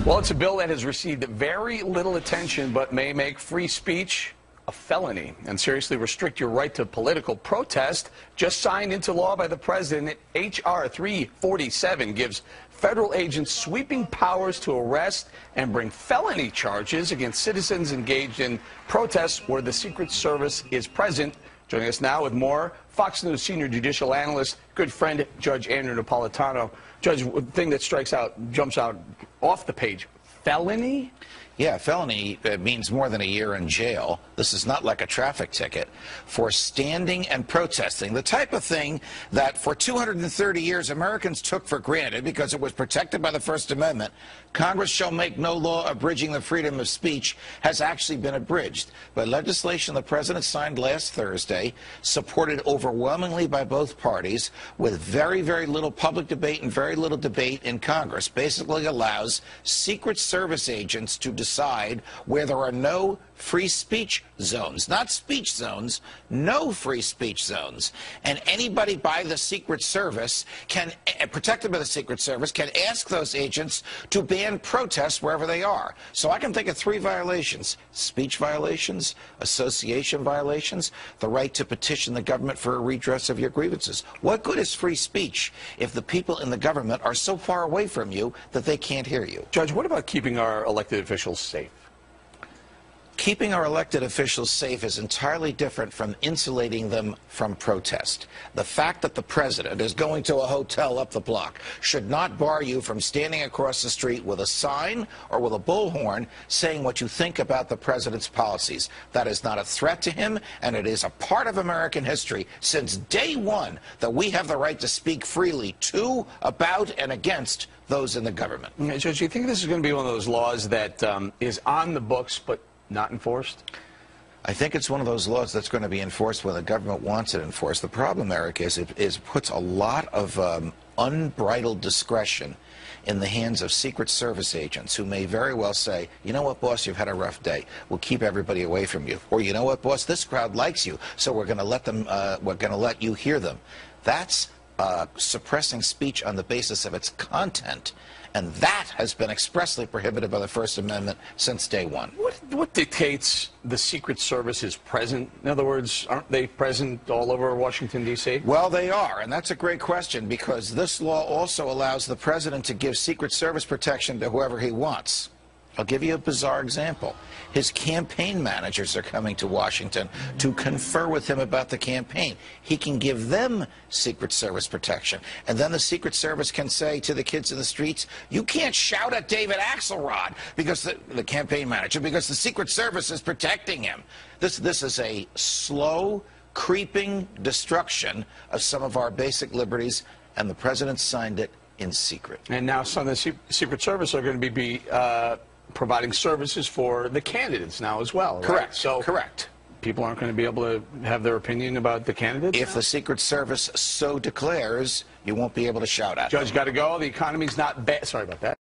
Well, it's a bill that has received very little attention but may make free speech a felony and seriously restrict your right to political protest. Just signed into law by the president, H.R. 347 gives federal agents sweeping powers to arrest and bring felony charges against citizens engaged in protests where the Secret Service is present. Joining us now with more, Fox News senior judicial analyst, good friend, Judge Andrew Napolitano. Judge, the thing that jumps out off the page, felony? Yeah, felony means more than a year in jail. This is not like a traffic ticket. For standing and protesting, the type of thing that for 230 years Americans took for granted because it was protected by the First Amendment, Congress shall make no law abridging the freedom of speech, has actually been abridged by legislation the president signed last Thursday, supported overwhelmingly by both parties, with very, very little public debate and very little debate in Congress. Basically allows Secret Service agents to decide where there are no free speech zones, not speech zones, no free speech zones. And anybody by the Secret Service can, protected by the Secret Service, can ask those agents to ban protests wherever they are. So I can think of 3 violations: speech violations, association violations, the right to petition the government for a redress of your grievances. What good is free speech if the people in the government are so far away from you that they can't hear you? Judge, what about keeping our elected officials safe? Keeping our elected officials safe is entirely different from insulating them from protest. The fact that the president is going to a hotel up the block should not bar you from standing across the street with a sign or with a bullhorn saying what you think about the president's policies. That is not a threat to him, and it is a part of American history since day one that we have the right to speak freely to, about, and against those in the government. Judge, do you think this is going to be one of those laws that is on the books but not enforced? I think it's one of those laws that's going to be enforced when the government wants it enforced. The problem, Eric, is it puts a lot of unbridled discretion in the hands of Secret Service agents who may very well say, you know what, boss, you've had a rough day. We'll keep everybody away from you. Or, you know what, boss, this crowd likes you, so we're going to let them, we're going to let you hear them. That's suppressing speech on the basis of its content, and that has been expressly prohibited by the First Amendment since day one. What dictates the Secret Service is present? In other words, aren't they present all over Washington, D.C.? Well, they are, and that's a great question, because this law also allows the president to give Secret Service protection to whoever he wants. I'll give you a bizarre example. His campaign managers are coming to Washington to confer with him about the campaign. He can give them Secret Service protection. And then the Secret Service can say to the kids in the streets, you can't shout at David Axelrod, because the campaign manager, because the Secret Service is protecting him. This is a slow, creeping destruction of some of our basic liberties, and the president signed it in secret. And now some of the Secret Service are going to be providing services for the candidates now as well, right? Correct. So correct. People aren't going to be able to have their opinion about the candidates? If the Secret Service so declares, you won't be able to shout at them. Judge, got to go. The economy's not bad. Sorry about that.